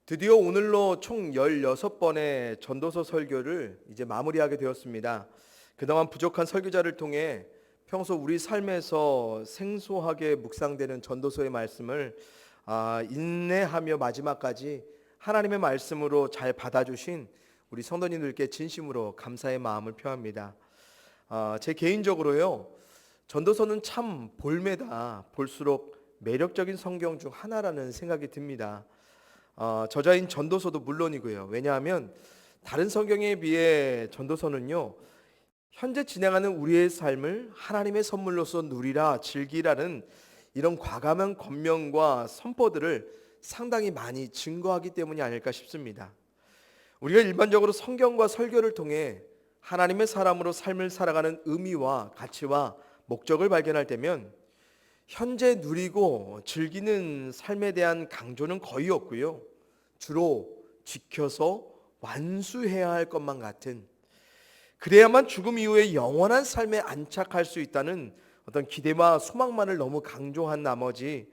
드디어 오늘로 총 16번의 전도서 설교를 이제 마무리하게 되었습니다. 그동안 부족한 설교자를 통해 평소 우리 삶에서 생소하게 묵상되는 전도서의 말씀을 인내하며 마지막까지 하나님의 말씀으로 잘 받아주신 우리 성도님들께 진심으로 감사의 마음을 표합니다. 제 개인적으로요, 전도서는 참 볼매다 볼수록 매력적인 성경 중 하나라는 생각이 듭니다. 저자인 전도서도 물론이고요. 왜냐하면 다른 성경에 비해 전도서는요, 현재 진행하는 우리의 삶을 하나님의 선물로서 누리라 즐기라는 이런 과감한 권면과 선포들을 상당히 많이 증거하기 때문이 아닐까 싶습니다. 우리가 일반적으로 성경과 설교를 통해 하나님의 사람으로 삶을 살아가는 의미와 가치와 목적을 발견할 때면 현재 누리고 즐기는 삶에 대한 강조는 거의 없고요. 주로 지켜서 완수해야 할 것만 같은, 그래야만 죽음 이후에 영원한 삶에 안착할 수 있다는 어떤 기대와 소망만을 너무 강조한 나머지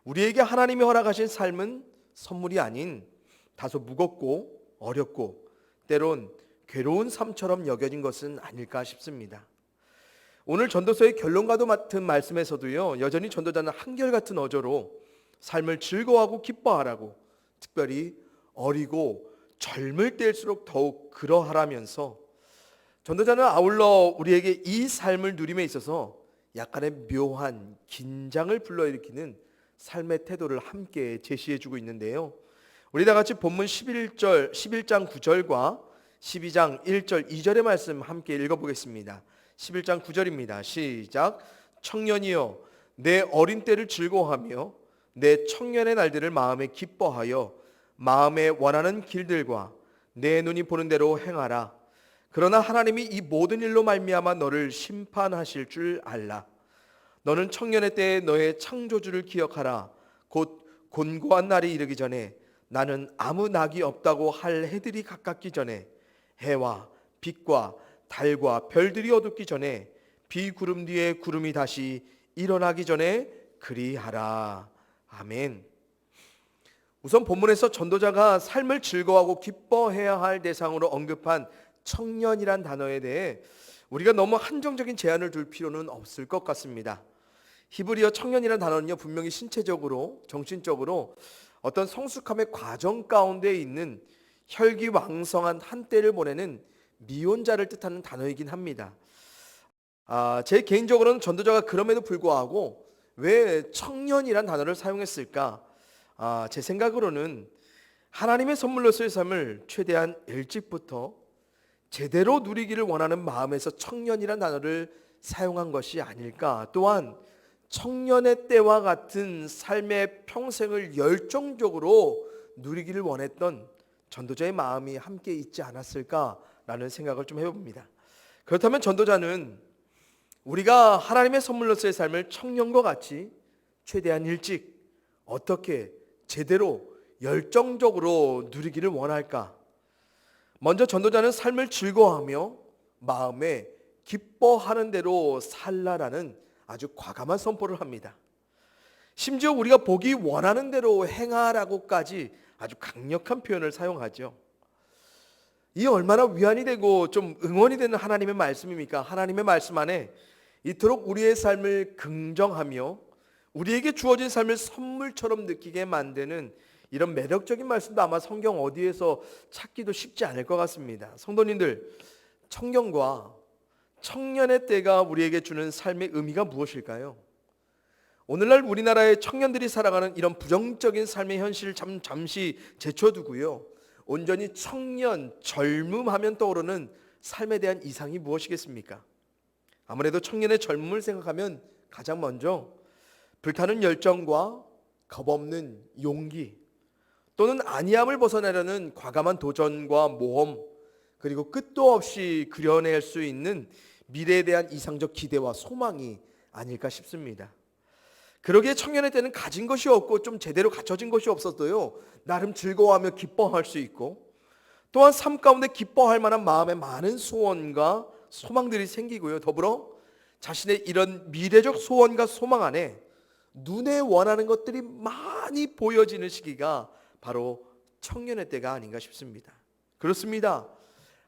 우리에게 하나님이 허락하신 삶은 선물이 아닌 다소 무겁고 어렵고 때론 괴로운 삶처럼 여겨진 것은 아닐까 싶습니다. 오늘 전도서의 결론과도 같은 말씀에서도요, 여전히 전도자는 한결같은 어조로 삶을 즐거워하고 기뻐하라고, 특별히 어리고 젊을 때일수록 더욱 그러하라면서 전도자는 아울러 우리에게 이 삶을 누림에 있어서 약간의 묘한 긴장을 불러일으키는 삶의 태도를 함께 제시해주고 있는데요, 우리 다 같이 본문 11장 9절과 12장 1절 2절의 말씀 함께 읽어보겠습니다. 11장 9절입니다. 시작. 청년이여, 내 어린 때를 즐거워하며 내 청년의 날들을 마음에 기뻐하여 마음에 원하는 길들과 내 눈이 보는 대로 행하라. 그러나 하나님이 이 모든 일로 말미암아 너를 심판하실 줄 알라. 너는 청년의 때에 너의 창조주를 기억하라. 곧 곤고한 날이 이르기 전에, 나는 아무 낙이 없다고 할 해들이 가깝기 전에, 해와 빛과 달과 별들이 어둡기 전에, 비구름 뒤에 구름이 다시 일어나기 전에 그리하라. 아멘. 우선 본문에서 전도자가 삶을 즐거워하고 기뻐해야 할 대상으로 언급한 청년이란 단어에 대해 우리가 너무 한정적인 제한을 둘 필요는 없을 것 같습니다. 히브리어 청년이란 단어는요, 분명히 신체적으로, 정신적으로 어떤 성숙함의 과정 가운데 있는 혈기왕성한 한때를 보내는 미혼자를 뜻하는 단어이긴 합니다. 제 개인적으로는 전도자가 그럼에도 불구하고 왜 청년이란 단어를 사용했을까? 제 생각으로는 하나님의 선물로서의 삶을 최대한 일찍부터 제대로 누리기를 원하는 마음에서 청년이란 단어를 사용한 것이 아닐까. 또한 청년의 때와 같은 삶의 평생을 열정적으로 누리기를 원했던 전도자의 마음이 함께 있지 않았을까라는 생각을 좀 해봅니다. 그렇다면 전도자는 우리가 하나님의 선물로서의 삶을 청년과 같이 최대한 일찍 어떻게 제대로 열정적으로 누리기를 원할까? 먼저 전도자는 삶을 즐거워하며 마음에 기뻐하는 대로 살라라는 아주 과감한 선포를 합니다. 심지어 우리가 보기 원하는 대로 행하라고까지 아주 강력한 표현을 사용하죠. 이 얼마나 위안이 되고 좀 응원이 되는 하나님의 말씀입니까? 하나님의 말씀 안에 이토록 우리의 삶을 긍정하며 우리에게 주어진 삶을 선물처럼 느끼게 만드는 이런 매력적인 말씀도 아마 성경 어디에서 찾기도 쉽지 않을 것 같습니다. 성도님들, 청년과 청년의 때가 우리에게 주는 삶의 의미가 무엇일까요? 오늘날 우리나라의 청년들이 살아가는 이런 부정적인 삶의 현실을 잠시 제쳐두고요, 온전히 청년, 젊음 하면 떠오르는 삶에 대한 이상이 무엇이겠습니까? 아무래도 청년의 젊음을 생각하면 가장 먼저 불타는 열정과 겁없는 용기, 또는 안이함을 벗어나려는 과감한 도전과 모험, 그리고 끝도 없이 그려낼 수 있는 미래에 대한 이상적 기대와 소망이 아닐까 싶습니다. 그러기에 청년의 때는 가진 것이 없고 좀 제대로 갖춰진 것이 없어도요, 나름 즐거워하며 기뻐할 수 있고, 또한 삶 가운데 기뻐할 만한 마음에 많은 소원과 소망들이 생기고요, 더불어 자신의 이런 미래적 소원과 소망 안에 눈에 원하는 것들이 많이 보여지는 시기가 바로 청년의 때가 아닌가 싶습니다. 그렇습니다.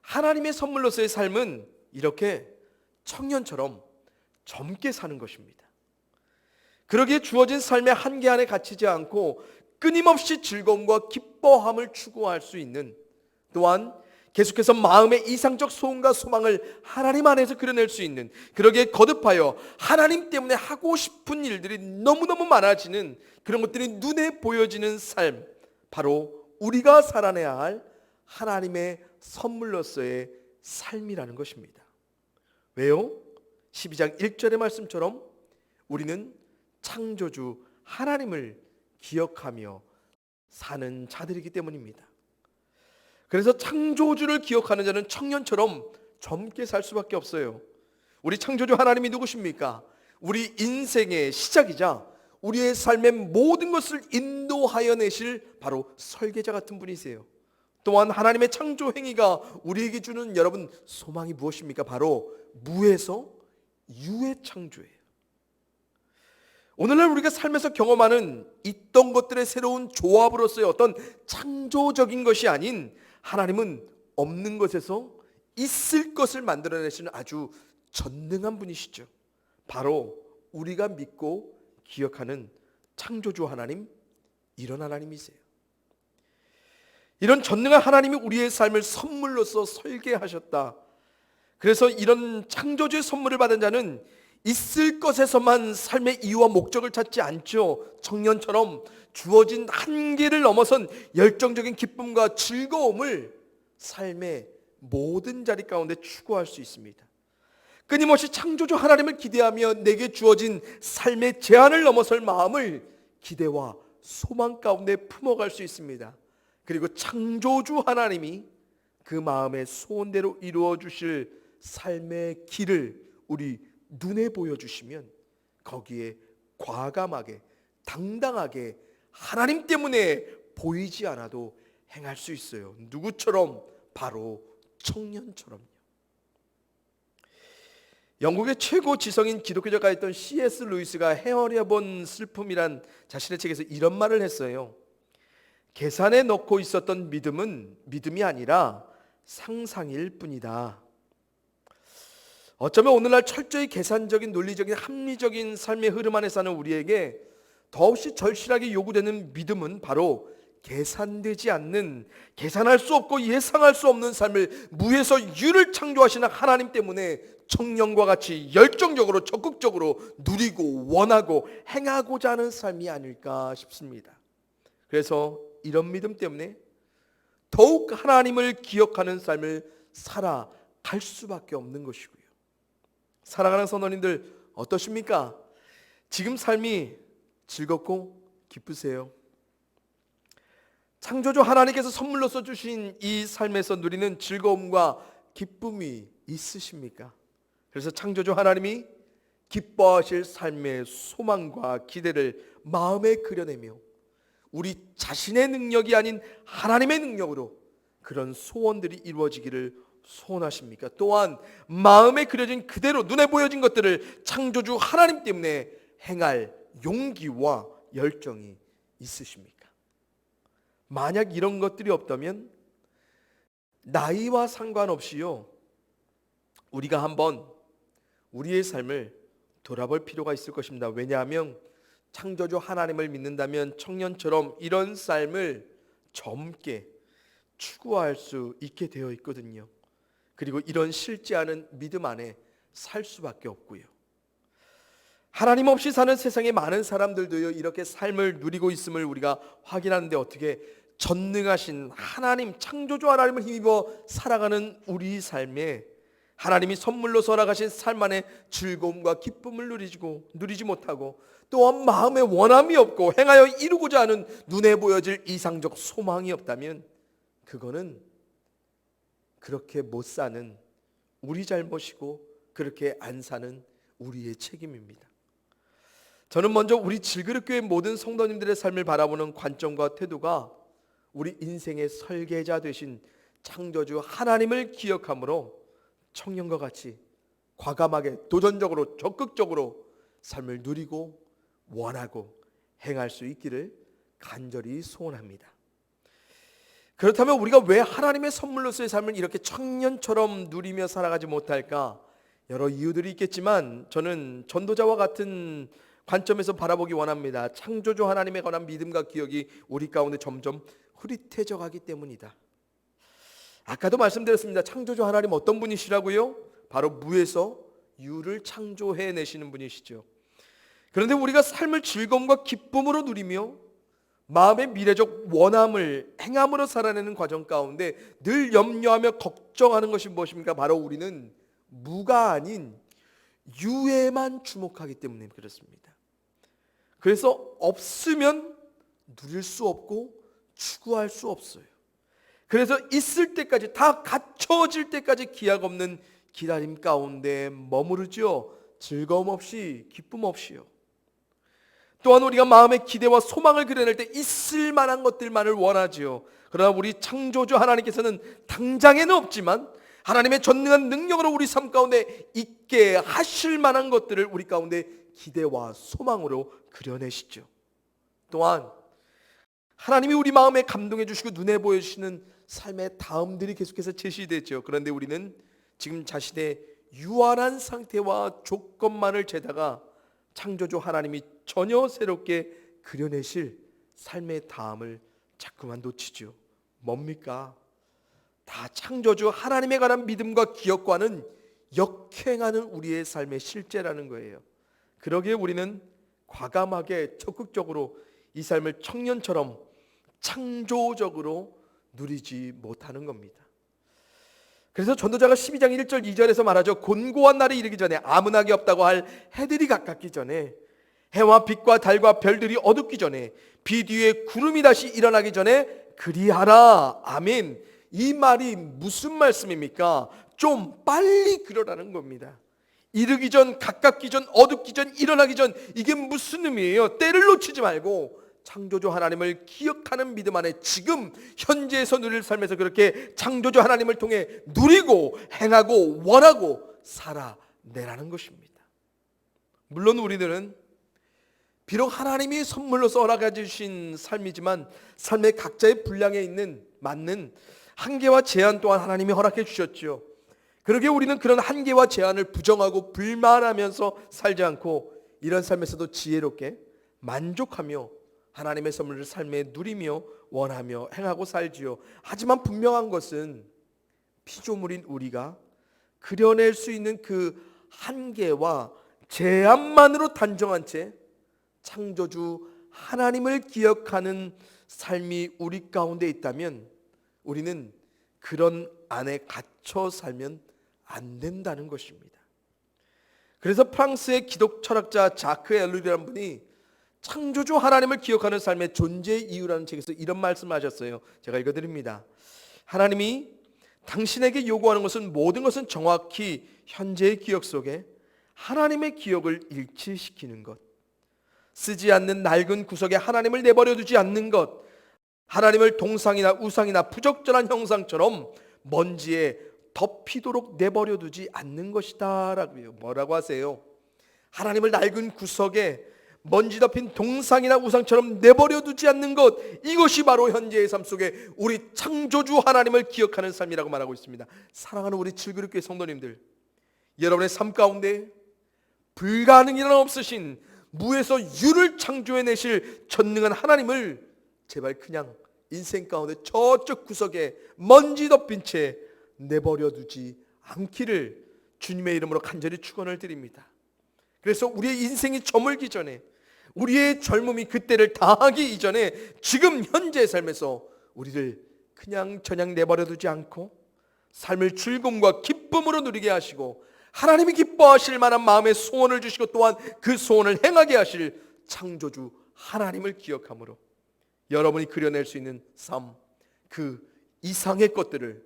하나님의 선물로서의 삶은 이렇게 청년처럼 젊게 사는 것입니다. 그러기에 주어진 삶의 한계 안에 갇히지 않고 끊임없이 즐거움과 기뻐함을 추구할 수 있는, 또한 계속해서 마음의 이상적 소원과 소망을 하나님 안에서 그려낼 수 있는, 그러기에 거듭하여 하나님 때문에 하고 싶은 일들이 너무너무 많아지는 그런 것들이 눈에 보여지는 삶, 바로 우리가 살아내야 할 하나님의 선물로서의 삶이라는 것입니다. 왜요? 12장 1절의 말씀처럼 우리는 창조주 하나님을 기억하며 사는 자들이기 때문입니다. 그래서 창조주를 기억하는 자는 청년처럼 젊게 살 수밖에 없어요. 우리 창조주 하나님이 누구십니까? 우리 인생의 시작이자 우리의 삶의 모든 것을 인도하여 내실 바로 설계자 같은 분이세요. 또한 하나님의 창조 행위가 우리에게 주는 여러분 소망이 무엇입니까? 바로 무에서 유의 창조예요. 오늘날 우리가 삶에서 경험하는 있던 것들의 새로운 조합으로서의 어떤 창조적인 것이 아닌, 하나님은 없는 것에서 있을 것을 만들어내시는 아주 전능한 분이시죠. 바로 우리가 믿고 기억하는 창조주 하나님, 이런 하나님이세요. 이런 전능한 하나님이 우리의 삶을 선물로서 설계하셨다. 그래서 이런 창조주의 선물을 받은 자는 있을 것에서만 삶의 이유와 목적을 찾지 않죠. 청년처럼 주어진 한계를 넘어선 열정적인 기쁨과 즐거움을 삶의 모든 자리 가운데 추구할 수 있습니다. 끊임없이 창조주 하나님을 기대하며 내게 주어진 삶의 제한을 넘어설 마음을 기대와 소망 가운데 품어갈 수 있습니다. 그리고 창조주 하나님이 그 마음의 소원대로 이루어 주실 삶의 길을 우리 눈에 보여주시면 거기에 과감하게 당당하게 하나님 때문에 보이지 않아도 행할 수 있어요. 누구처럼? 바로 청년처럼요. 영국의 최고 지성인 기독교 작가였던 C.S. 루이스가 헤아려 본 슬픔이란 자신의 책에서 이런 말을 했어요. 계산에 넣고 있었던 믿음은 믿음이 아니라 상상일 뿐이다. 어쩌면 오늘날 철저히 계산적인 논리적인 합리적인 삶의 흐름 안에 사는 우리에게 더없이 절실하게 요구되는 믿음은 바로 계산되지 않는, 계산할 수 없고 예상할 수 없는 삶을 무에서 유를 창조하시는 하나님 때문에 청년과 같이 열정적으로 적극적으로 누리고 원하고 행하고자 하는 삶이 아닐까 싶습니다. 그래서 이런 믿음 때문에 더욱 하나님을 기억하는 삶을 살아갈 수밖에 없는 것이고요. 사랑하는 성도님들 어떠십니까? 지금 삶이 즐겁고 기쁘세요? 창조주 하나님께서 선물로서 주신 이 삶에서 누리는 즐거움과 기쁨이 있으십니까? 그래서 창조주 하나님이 기뻐하실 삶의 소망과 기대를 마음에 그려내며 우리 자신의 능력이 아닌 하나님의 능력으로 그런 소원들이 이루어지기를 소원하십니까? 또한 마음에 그려진 그대로 눈에 보여진 것들을 창조주 하나님 때문에 행할 용기와 열정이 있으십니까? 만약 이런 것들이 없다면 나이와 상관없이요, 우리가 한번 우리의 삶을 돌아볼 필요가 있을 것입니다. 왜냐하면 창조주 하나님을 믿는다면 청년처럼 이런 삶을 젊게 추구할 수 있게 되어 있거든요. 그리고 이런 실지 않은 믿음 안에 살 수밖에 없고요. 하나님 없이 사는 세상의 많은 사람들도요, 이렇게 삶을 누리고 있음을 우리가 확인하는데 어떻게 전능하신 하나님, 창조주 하나님을 힘입어 살아가는 우리 삶에 하나님이 선물로 허락하신 삶 안에 즐거움과 기쁨을 누리지 못하고 또한 마음에 원함이 없고 행하여 이루고자 하는 눈에 보여질 이상적 소망이 없다면 그거는 그렇게 못 사는 우리 잘못이고 그렇게 안 사는 우리의 책임입니다. 저는 먼저 우리 질그릇교회 모든 성도님들의 삶을 바라보는 관점과 태도가 우리 인생의 설계자 되신 창조주 하나님을 기억함으로 청년과 같이 과감하게 도전적으로 적극적으로 삶을 누리고 원하고 행할 수 있기를 간절히 소원합니다. 그렇다면 우리가 왜 하나님의 선물로서의 삶을 이렇게 청년처럼 누리며 살아가지 못할까? 여러 이유들이 있겠지만 저는 전도자와 같은 관점에서 바라보기 원합니다. 창조주 하나님에 관한 믿음과 기억이 우리 가운데 점점 흐릿해져 가기 때문이다. 아까도 말씀드렸습니다. 창조주 하나님 어떤 분이시라고요? 바로 무에서 유를 창조해내시는 분이시죠. 그런데 우리가 삶을 즐거움과 기쁨으로 누리며 마음의 미래적 원함을 행함으로 살아내는 과정 가운데 늘 염려하며 걱정하는 것이 무엇입니까? 바로 우리는 무가 아닌 유에만 주목하기 때문에 그렇습니다. 그래서 없으면 누릴 수 없고 추구할 수 없어요. 그래서 있을 때까지, 다 갖춰질 때까지 기약 없는 기다림 가운데 머무르죠. 즐거움 없이, 기쁨 없이요. 또한 우리가 마음의 기대와 소망을 그려낼 때 있을 만한 것들만을 원하지요. 그러나 우리 창조주 하나님께서는 당장에는 없지만 하나님의 전능한 능력으로 우리 삶 가운데 있게 하실 만한 것들을 우리 가운데 기대와 소망으로 그려내시죠. 또한 하나님이 우리 마음에 감동해 주시고 눈에 보여주시는 삶의 다음들이 계속해서 제시되죠. 그런데 우리는 지금 자신의 유한한 상태와 조건만을 재다가 창조주 하나님이 전혀 새롭게 그려내실 삶의 다음을 자꾸만 놓치죠. 뭡니까? 다 창조주 하나님에 관한 믿음과 기억과는 역행하는 우리의 삶의 실제라는 거예요. 그러기에 우리는 과감하게 적극적으로 이 삶을 청년처럼 창조적으로 누리지 못하는 겁니다. 그래서 전도자가 12장 1절 2절에서 말하죠. 곤고한 날이 이르기 전에, 아문하기 없다고 할 해들이 가깝기 전에, 해와 빛과 달과 별들이 어둡기 전에, 비 뒤에 구름이 다시 일어나기 전에 그리하라. 아멘. 이 말이 무슨 말씀입니까? 좀 빨리 그러라는 겁니다. 이르기 전, 가깝기 전, 어둡기 전, 일어나기 전, 이게 무슨 의미예요? 때를 놓치지 말고 창조주 하나님을 기억하는 믿음 안에 지금 현재에서 누릴 삶에서 그렇게 창조주 하나님을 통해 누리고 행하고 원하고 살아내라는 것입니다. 물론 우리들은 비록 하나님이 선물로서 허락해 주신 삶이지만 삶의 각자의 분량에 있는 맞는 한계와 제한 또한 하나님이 허락해 주셨죠. 그러기에 우리는 그런 한계와 제한을 부정하고 불만하면서 살지 않고 이런 삶에서도 지혜롭게 만족하며 하나님의 선물을 삶에 누리며 원하며 행하고 살지요. 하지만 분명한 것은 피조물인 우리가 그려낼 수 있는 그 한계와 제한만으로 단정한 채 창조주 하나님을 기억하는 삶이 우리 가운데 있다면 우리는 그런 안에 갇혀 살면 안 된다는 것입니다. 그래서 프랑스의 기독 철학자 자크 엘루리라는 분이 창조주 하나님을 기억하는 삶의 존재의 이유라는 책에서 이런 말씀하셨어요. 제가 읽어드립니다. 하나님이 당신에게 요구하는 것은 모든 것은 정확히 현재의 기억 속에 하나님의 기억을 일치시키는 것, 쓰지 않는 낡은 구석에 하나님을 내버려 두지 않는 것, 하나님을 동상이나 우상이나 부적절한 형상처럼 먼지에 덮이도록 내버려 두지 않는 것이다 라고요. 뭐라고 하세요? 하나님을 낡은 구석에 먼지 덮인 동상이나 우상처럼 내버려 두지 않는 것, 이것이 바로 현재의 삶 속에 우리 창조주 하나님을 기억하는 삶이라고 말하고 있습니다. 사랑하는 우리 칠그룹교회 성도님들, 여러분의 삶 가운데 불가능이란 없으신 무에서 유를 창조해내실 전능한 하나님을 제발 그냥 인생 가운데 저쪽 구석에 먼지 덮인 채 내버려 두지 않기를 주님의 이름으로 간절히 축원을 드립니다. 그래서 우리의 인생이 저물기 전에, 우리의 젊음이 그때를 다하기 이전에 지금 현재의 삶에서 우리를 그냥 저냥 내버려 두지 않고 삶을 즐거움과 기쁨으로 누리게 하시고 하나님이 기뻐하실 만한 마음의 소원을 주시고 또한 그 소원을 행하게 하실 창조주 하나님을 기억함으로 여러분이 그려낼 수 있는 삶, 그 이상의 것들을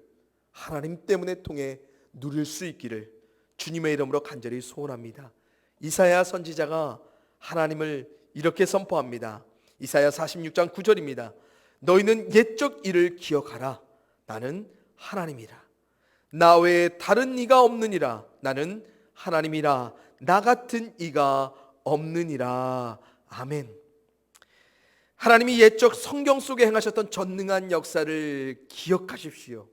하나님 때문에 통해 누릴 수 있기를 주님의 이름으로 간절히 소원합니다. 이사야 선지자가 하나님을 이렇게 선포합니다. 이사야 46장 9절입니다. 너희는 옛적 일을 기억하라. 나는 하나님이라. 나 외에 다른 이가 없느니라. 나는 하나님이라. 나 같은 이가 없느니라. 아멘. 하나님이 옛적 성경 속에 행하셨던 전능한 역사를 기억하십시오.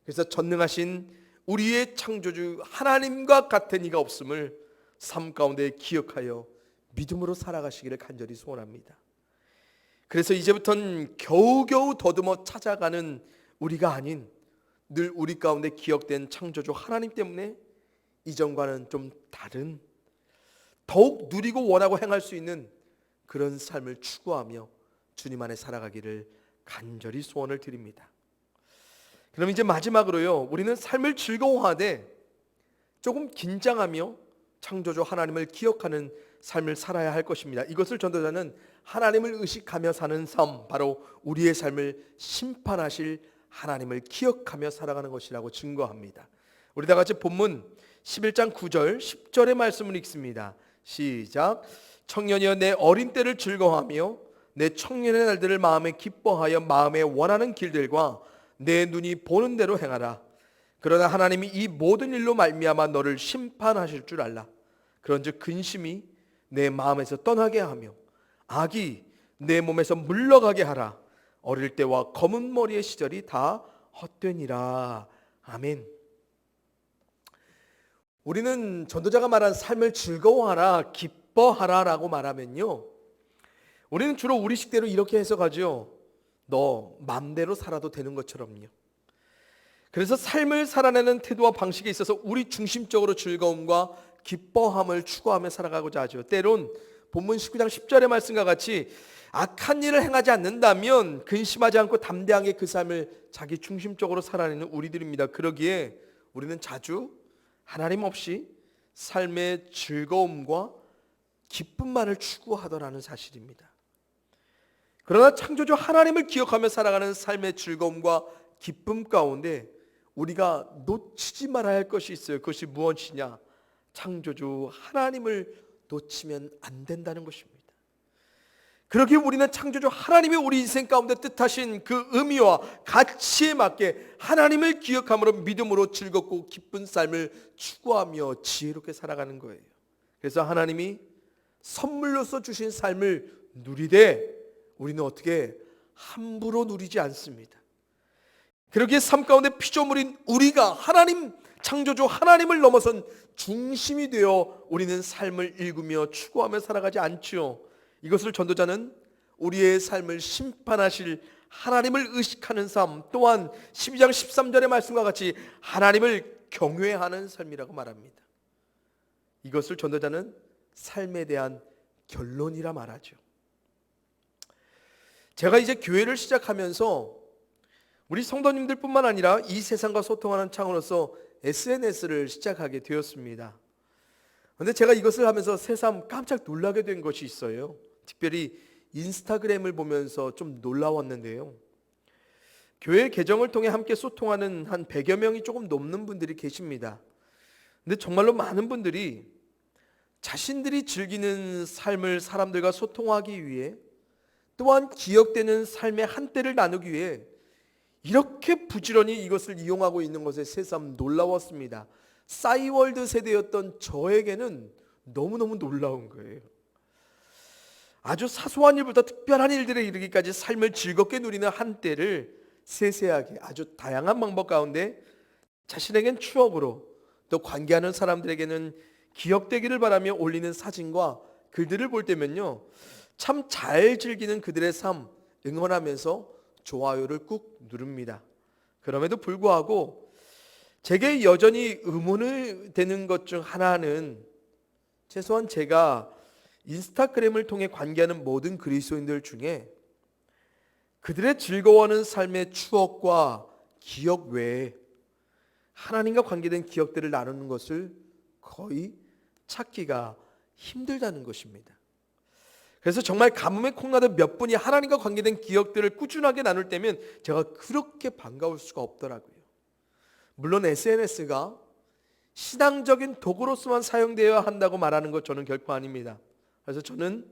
그래서 전능하신 우리의 창조주 하나님과 같은 이가 없음을 삶 가운데 기억하여 믿음으로 살아가시기를 간절히 소원합니다. 그래서 이제부터는 겨우겨우 더듬어 찾아가는 우리가 아닌 늘 우리 가운데 기억된 창조주 하나님 때문에 이전과는 좀 다른, 더욱 누리고 원하고 행할 수 있는 그런 삶을 추구하며 주님 안에 살아가기를 간절히 소원을 드립니다. 그럼 이제 마지막으로요, 우리는 삶을 즐거워하되 조금 긴장하며 창조주 하나님을 기억하는 삶을 살아야 할 것입니다. 이것을 전도자는 하나님을 의식하며 사는 삶, 바로 우리의 삶을 심판하실 하나님을 기억하며 살아가는 것이라고 증거합니다. 우리 다 같이 본문 11장 9절 10절의 말씀을 읽습니다. 시작. 청년이여 내 어린 때를 즐거워하며 내 청년의 날들을 마음에 기뻐하여 마음에 원하는 길들과 내 눈이 보는 대로 행하라. 그러나 하나님이 이 모든 일로 말미암아 너를 심판하실 줄 알라. 그런즉 근심이 내 마음에서 떠나게 하며 악이 내 몸에서 물러가게 하라. 어릴 때와 검은 머리의 시절이 다 헛되니라. 아멘. 우리는 전도자가 말한 삶을 즐거워하라, 기뻐하라 라고 말하면요, 우리는 주로 우리식대로 이렇게 해석하죠. 너 맘대로 살아도 되는 것처럼요. 그래서 삶을 살아내는 태도와 방식에 있어서 우리 중심적으로 즐거움과 기뻐함을 추구하며 살아가고자 하죠. 때론 본문 19장 10절의 말씀과 같이 악한 일을 행하지 않는다면 근심하지 않고 담대하게 그 삶을 자기 중심적으로 살아내는 우리들입니다. 그러기에 우리는 자주 하나님 없이 삶의 즐거움과 기쁨만을 추구하더라는 사실입니다. 그러나 창조주 하나님을 기억하며 살아가는 삶의 즐거움과 기쁨 가운데 우리가 놓치지 말아야 할 것이 있어요. 그것이 무엇이냐? 창조주 하나님을 놓치면 안 된다는 것입니다. 그러기에 우리는 창조주 하나님이 우리 인생 가운데 뜻하신 그 의미와 가치에 맞게 하나님을 기억함으로 믿음으로 즐겁고 기쁜 삶을 추구하며 지혜롭게 살아가는 거예요. 그래서 하나님이 선물로서 주신 삶을 누리되 우리는 어떻게 함부로 누리지 않습니다. 그러기에 삶 가운데 피조물인 우리가 하나님 창조주 하나님을 넘어선 중심이 되어 우리는 삶을 일구며 추구하며 살아가지 않지요. 이것을 전도자는 우리의 삶을 심판하실 하나님을 의식하는 삶, 또한 12장 13절의 말씀과 같이 하나님을 경외하는 삶이라고 말합니다. 이것을 전도자는 삶에 대한 결론이라 말하죠. 제가 이제 교회를 시작하면서 우리 성도님들뿐만 아니라 이 세상과 소통하는 창으로서 SNS를 시작하게 되었습니다. 그런데 제가 이것을 하면서 새삼 깜짝 놀라게 된 것이 있어요. 특별히 인스타그램을 보면서 좀 놀라웠는데요. 교회 계정을 통해 함께 소통하는 한 100여 명이 조금 넘는 분들이 계십니다. 근데 정말로 많은 분들이 자신들이 즐기는 삶을 사람들과 소통하기 위해, 또한 기억되는 삶의 한때를 나누기 위해 이렇게 부지런히 이것을 이용하고 있는 것에 새삼 놀라웠습니다. 싸이월드 세대였던 저에게는 너무너무 놀라운 거예요. 아주 사소한 일부터 특별한 일들에 이르기까지 삶을 즐겁게 누리는 한때를 세세하게 아주 다양한 방법 가운데 자신에겐 추억으로, 또 관계하는 사람들에게는 기억되기를 바라며 올리는 사진과 글들을 볼 때면요, 참 잘 즐기는 그들의 삶 응원하면서 좋아요를 꾹 누릅니다. 그럼에도 불구하고 제게 여전히 의문이 되는 것 중 하나는, 최소한 제가 인스타그램을 통해 관계하는 모든 그리스도인들 중에 그들의 즐거워하는 삶의 추억과 기억 외에 하나님과 관계된 기억들을 나누는 것을 거의 찾기가 힘들다는 것입니다. 그래서 정말 가뭄에 콩나듯 몇 분이 하나님과 관계된 기억들을 꾸준하게 나눌 때면 제가 그렇게 반가울 수가 없더라고요. 물론 SNS가 신앙적인 도구로서만 사용되어야 한다고 말하는 것 저는 결코 아닙니다. 그래서 저는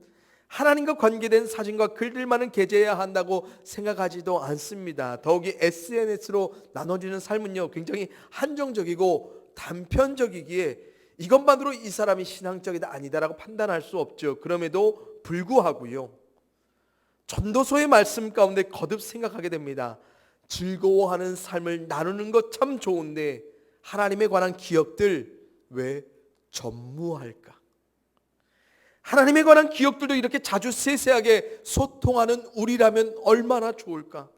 하나님과 관계된 사진과 글들만은 게재해야 한다고 생각하지도 않습니다. 더욱이 SNS로 나눠지는 삶은요, 굉장히 한정적이고 단편적이기에 이것만으로 이 사람이 신앙적이다 아니다라고 판단할 수 없죠. 그럼에도 불구하고요, 전도서의 말씀 가운데 거듭 생각하게 됩니다. 즐거워하는 삶을 나누는 것 참 좋은데 하나님에 관한 기억들 왜 전무할까? 하나님에 관한 기억들도 이렇게 자주 세세하게 소통하는 우리라면 얼마나 좋을까?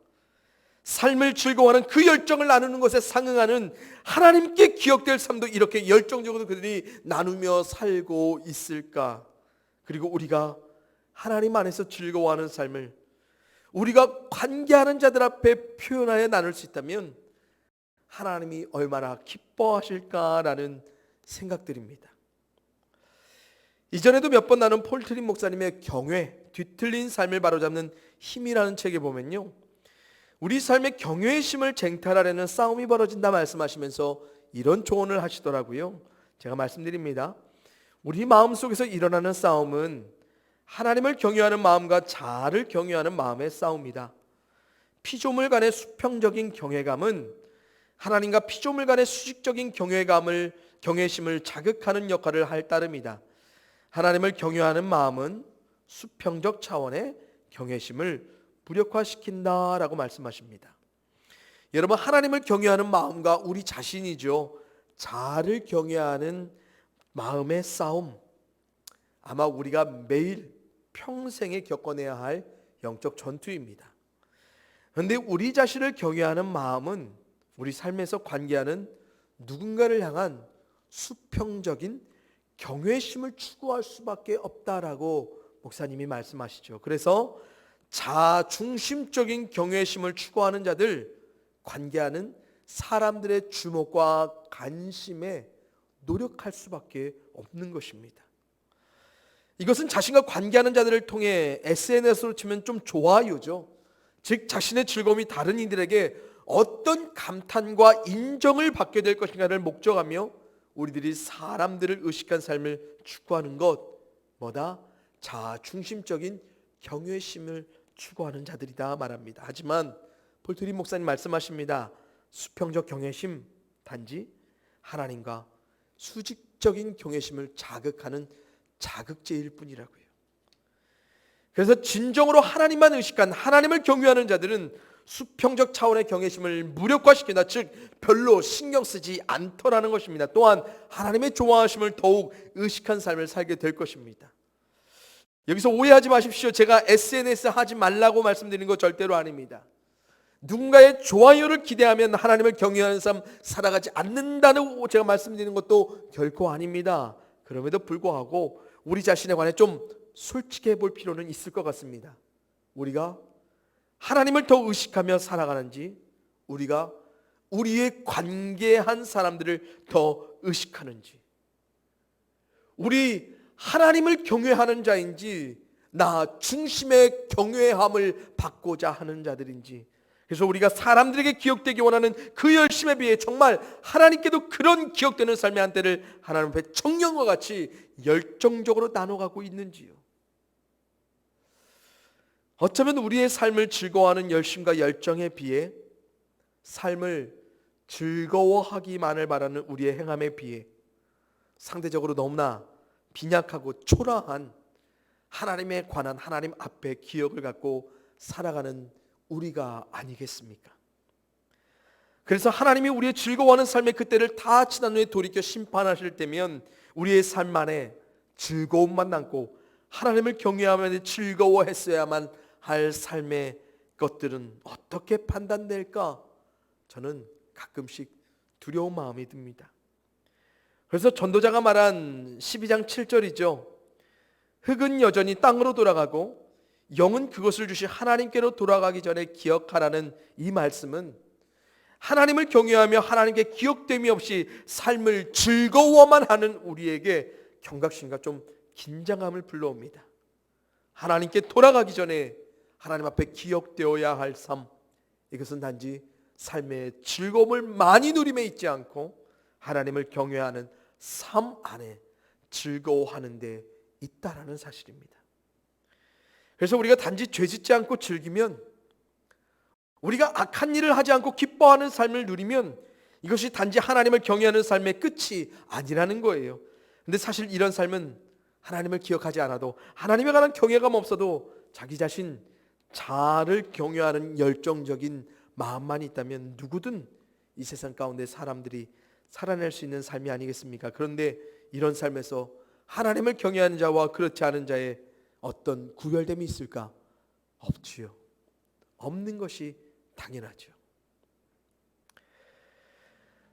삶을 즐거워하는 그 열정을 나누는 것에 상응하는 하나님께 기억될 삶도 이렇게 열정적으로 그들이 나누며 살고 있을까? 그리고 우리가 하나님 안에서 즐거워하는 삶을 우리가 관계하는 자들 앞에 표현하여 나눌 수 있다면 하나님이 얼마나 기뻐하실까라는 생각들입니다. 이전에도 몇 번 나눈 폴트린 목사님의 경외, 뒤틀린 삶을 바로잡는 힘이라는 책에 보면요, 우리 삶의 경외의 심을 쟁탈하려는 싸움이 벌어진다 말씀하시면서 이런 조언을 하시더라고요. 제가 말씀드립니다. 우리 마음속에서 일어나는 싸움은 하나님을 경외하는 마음과 자아를 경외하는 마음의 싸움이다. 피조물 간의 수평적인 경외감은 하나님과 피조물 간의 수직적인 경외심을 자극하는 역할을 할 따름이다. 하나님을 경외하는 마음은 수평적 차원의 경외심을 무력화시킨다라고 말씀하십니다. 여러분, 하나님을 경외하는 마음과 우리 자신이죠, 자아를 경외하는 마음의 싸움, 아마 우리가 매일 평생에 겪어내야 할 영적 전투입니다. 그런데 우리 자신을 경외하는 마음은 우리 삶에서 관계하는 누군가를 향한 수평적인 경외심을 추구할 수밖에 없다라고 목사님이 말씀하시죠. 그래서 자중심적인 경외심을 추구하는 자들, 관계하는 사람들의 주목과 관심에 노력할 수밖에 없는 것입니다. 이것은 자신과 관계하는 자들을 통해 SNS로 치면 좀 좋아요죠. 즉 자신의 즐거움이 다른 이들에게 어떤 감탄과 인정을 받게 될 것인가를 목적하며 우리들이 사람들을 의식한 삶을 추구하는 것, 뭐다? 자중심적인 경외심을 추구하는 자들이다 말합니다. 하지만 폴트린 목사님 말씀하십니다. 수평적 경외심, 단지 하나님과 수직적인 경외심을 자극하는 자극제일 뿐이라고요. 그래서 진정으로 하나님만 의식한, 하나님을 경외하는 자들은 수평적 차원의 경외심을 무력화시킨다, 즉 별로 신경 쓰지 않더라는 것입니다. 또한 하나님의 좋아하심을 더욱 의식한 삶을 살게 될 것입니다. 여기서 오해하지 마십시오. 제가 SNS 하지 말라고 말씀드리는 거 절대로 아닙니다. 누군가의 좋아요를 기대하면 하나님을 경외하는 삶 살아가지 않는다는 제가 말씀드리는 것도 결코 아닙니다. 그럼에도 불구하고 우리 자신에 관해 좀 솔직해 볼 필요는 있을 것 같습니다. 우리가 하나님을 더 의식하며 살아가는지, 우리가 우리의 관계한 사람들을 더 의식하는지, 우리 하나님을 경외하는 자인지 나 중심의 경외함을 받고자 하는 자들인지, 그래서 우리가 사람들에게 기억되기 원하는 그 열심에 비해 정말 하나님께도 그런 기억되는 삶의 한때를 하나님 앞에 청년과 같이 열정적으로 나눠가고 있는지요. 어쩌면 우리의 삶을 즐거워하는 열심과 열정에 비해 삶을 즐거워하기만을 바라는 우리의 행함에 비해 상대적으로 너무나 빈약하고 초라한 하나님에 관한 하나님 앞에 기억을 갖고 살아가는 우리가 아니겠습니까? 그래서 하나님이 우리의 즐거워하는 삶의 그때를 다 지난 후에 돌이켜 심판하실 때면 우리의 삶 안에 즐거움만 남고 하나님을 경외하며 즐거워했어야만 할 삶의 것들은 어떻게 판단될까? 저는 가끔씩 두려운 마음이 듭니다. 그래서 전도자가 말한 12장 7절이죠. 흙은 여전히 땅으로 돌아가고 영은 그것을 주신 하나님께로 돌아가기 전에 기억하라는 이 말씀은 하나님을 경외하며 하나님께 기억됨이 없이 삶을 즐거워만 하는 우리에게 경각심과 좀 긴장감을 불러옵니다. 하나님께 돌아가기 전에 하나님 앞에 기억되어야 할 삶, 이것은 단지 삶의 즐거움을 많이 누림에 있지 않고 하나님을 경외하는 삶 안에 즐거워하는 데 있다라는 사실입니다. 그래서 우리가 단지 죄짓지 않고 즐기면, 우리가 악한 일을 하지 않고 기뻐하는 삶을 누리면 이것이 단지 하나님을 경외하는 삶의 끝이 아니라는 거예요. 근데 사실 이런 삶은 하나님을 기억하지 않아도, 하나님에 관한 경외감 없어도 자기 자신 자아를 경외하는 열정적인 마음만 있다면 누구든 이 세상 가운데 사람들이 살아낼 수 있는 삶이 아니겠습니까? 그런데 이런 삶에서 하나님을 경외하는 자와 그렇지 않은 자의 어떤 구별됨이 있을까? 없지요. 없는 것이 당연하죠.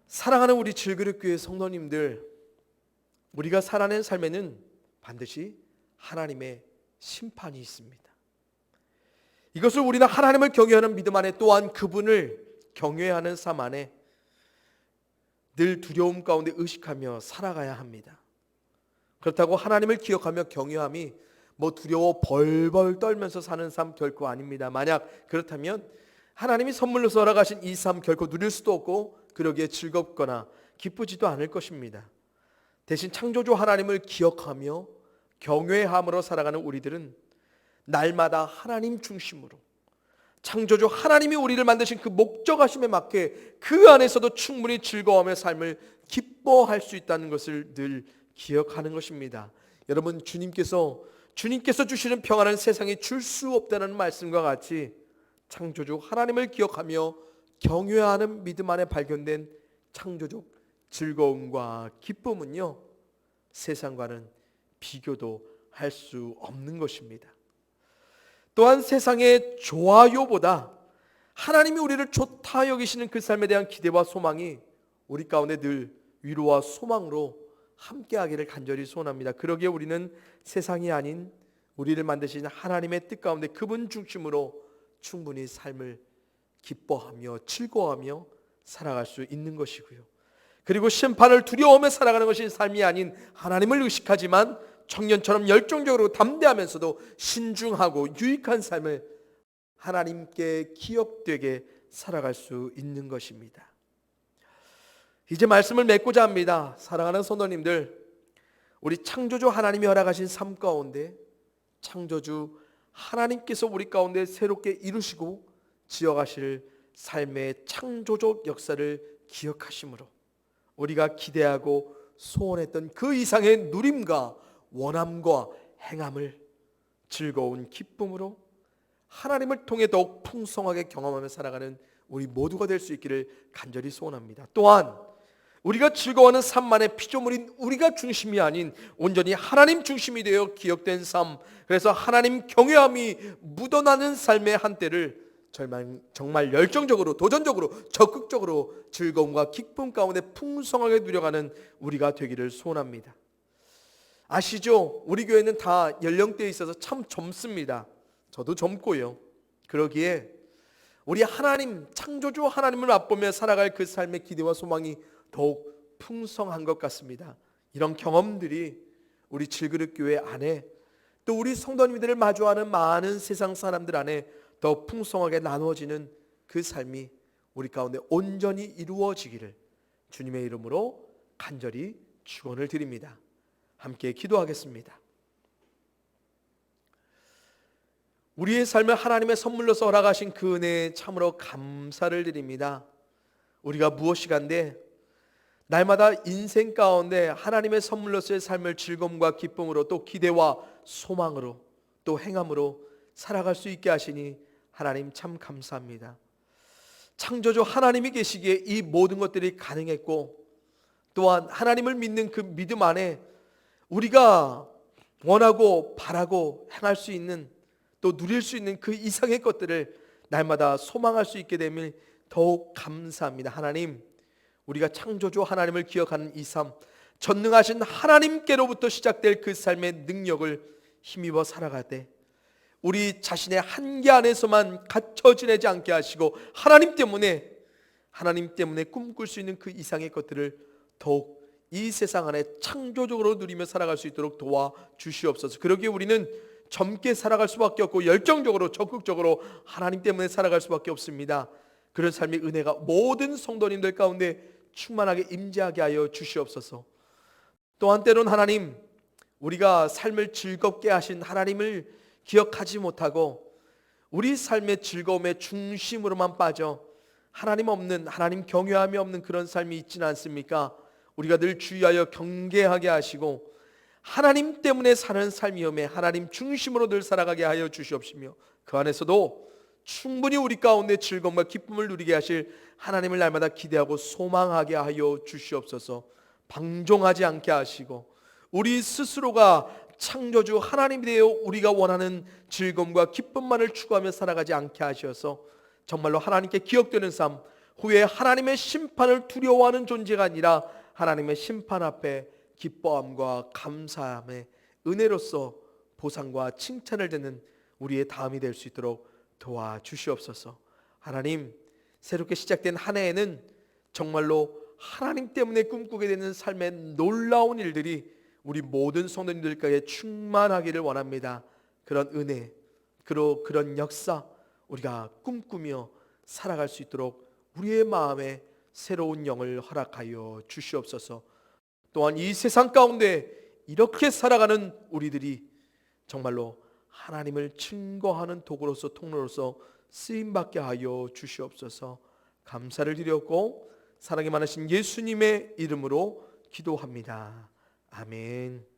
사랑하는 우리 질그릇교회 성도님들, 우리가 살아낸 삶에는 반드시 하나님의 심판이 있습니다. 이것을 우리는 하나님을 경외하는 믿음 안에, 또한 그분을 경외하는 삶 안에 늘 두려움 가운데 의식하며 살아가야 합니다. 그렇다고 하나님을 기억하며 경외함이 두려워 벌벌 떨면서 사는 삶 결코 아닙니다. 만약 그렇다면 하나님이 선물로서 허락하신 이 삶 결코 누릴 수도 없고 그러기에 즐겁거나 기쁘지도 않을 것입니다. 대신 창조주 하나님을 기억하며 경외함으로 살아가는 우리들은 날마다 하나님 중심으로, 창조주 하나님이 우리를 만드신 그 목적하심에 맞게 그 안에서도 충분히 즐거워하며 삶을 기뻐할 수 있다는 것을 늘 기억하는 것입니다. 여러분, 주님께서 주시는 평안은 세상에 줄 수 없다는 말씀과 같이 창조주 하나님을 기억하며 경외하는 믿음 안에 발견된 창조적 즐거움과 기쁨은요, 세상과는 비교도 할 수 없는 것입니다. 또한 세상의 좋아요보다 하나님이 우리를 좋다 여기시는 그 삶에 대한 기대와 소망이 우리 가운데 늘 위로와 소망으로 함께하기를 간절히 소원합니다. 그러기에 우리는 세상이 아닌 우리를 만드신 하나님의 뜻 가운데 그분 중심으로 충분히 삶을 기뻐하며 즐거워하며 살아갈 수 있는 것이고요. 그리고 심판을 두려워하며 살아가는 것이 삶이 아닌 하나님을 의식하지만 청년처럼 열정적으로 담대하면서도 신중하고 유익한 삶을 하나님께 기억되게 살아갈 수 있는 것입니다. 이제 말씀을 맺고자 합니다. 사랑하는 성도님들, 우리 창조주 하나님이 허락하신 삶 가운데 창조주 하나님께서 우리 가운데 새롭게 이루시고 지어가실 삶의 창조적 역사를 기억하심으로 우리가 기대하고 소원했던 그 이상의 누림과 원함과 행함을 즐거운 기쁨으로 하나님을 통해 더욱 풍성하게 경험하며 살아가는 우리 모두가 될 수 있기를 간절히 소원합니다. 또한 우리가 즐거워하는 삶만의 피조물인 우리가 중심이 아닌 온전히 하나님 중심이 되어 기억된 삶, 그래서 하나님 경외함이 묻어나는 삶의 한때를 정말 열정적으로, 도전적으로, 적극적으로 즐거움과 기쁨 가운데 풍성하게 누려가는 우리가 되기를 소원합니다. 아시죠? 우리 교회는 다 연령대에 있어서 참 젊습니다. 저도 젊고요. 그러기에 우리 하나님, 창조주 하나님을 맛보며 살아갈 그 삶의 기대와 소망이 더욱 풍성한 것 같습니다. 이런 경험들이 우리 질그릇교회 안에, 또 우리 성도님들을 마주하는 많은 세상 사람들 안에 더 풍성하게 나누어지는 그 삶이 우리 가운데 온전히 이루어지기를 주님의 이름으로 간절히 축원을 드립니다. 함께 기도하겠습니다. 우리의 삶을 하나님의 선물로서 허락하신 그 은혜에 참으로 감사를 드립니다. 우리가 무엇이간데 날마다 인생 가운데 하나님의 선물로서의 삶을 즐거움과 기쁨으로, 또 기대와 소망으로, 또 행함으로 살아갈 수 있게 하시니 하나님 참 감사합니다. 창조주 하나님이 계시기에 이 모든 것들이 가능했고, 또한 하나님을 믿는 그 믿음 안에 우리가 원하고 바라고 행할 수 있는, 또 누릴 수 있는 그 이상의 것들을 날마다 소망할 수 있게 되면 더욱 감사합니다. 하나님, 우리가 창조주 하나님을 기억하는 이 삶, 전능하신 하나님께로부터 시작될 그 삶의 능력을 힘입어 살아갈 때 우리 자신의 한계 안에서만 갇혀 지내지 않게 하시고 하나님 때문에 꿈꿀 수 있는 그 이상의 것들을 더욱 이 세상 안에 창조적으로 누리며 살아갈 수 있도록 도와주시옵소서. 그러기에 우리는 젊게 살아갈 수밖에 없고 열정적으로, 적극적으로 하나님 때문에 살아갈 수밖에 없습니다. 그런 삶의 은혜가 모든 성도님들 가운데 충만하게 임재하게 하여 주시옵소서. 또한 때론 하나님, 우리가 삶을 즐겁게 하신 하나님을 기억하지 못하고 우리 삶의 즐거움의 중심으로만 빠져 하나님 경외함이 없는 그런 삶이 있지는 않습니까? 우리가 늘 주의하여 경계하게 하시고 하나님 때문에 사는 삶이오매 하나님 중심으로 늘 살아가게 하여 주시옵시며, 그 안에서도 충분히 우리 가운데 즐거움과 기쁨을 누리게 하실 하나님을 날마다 기대하고 소망하게 하여 주시옵소서. 방종하지 않게 하시고 우리 스스로가 창조주 하나님이 되어 우리가 원하는 즐거움과 기쁨만을 추구하며 살아가지 않게 하셔서 정말로 하나님께 기억되는 삶, 후에 하나님의 심판을 두려워하는 존재가 아니라 하나님의 심판 앞에 기뻐함과 감사함의 은혜로서 보상과 칭찬을 듣는 우리의 다음이 될 수 있도록 도와주시옵소서. 하나님, 새롭게 시작된 한 해에는 정말로 하나님 때문에 꿈꾸게 되는 삶의 놀라운 일들이 우리 모든 성도님들에게 충만하기를 원합니다. 그런 은혜, 그런 역사 우리가 꿈꾸며 살아갈 수 있도록 우리의 마음에 새로운 영을 허락하여 주시옵소서. 또한 이 세상 가운데 이렇게 살아가는 우리들이 정말로 하나님을 증거하는 도구로서 통로로서 쓰임받게 하여 주시옵소서. 감사를 드렸고 사랑이 많으신 예수님의 이름으로 기도합니다. 아멘.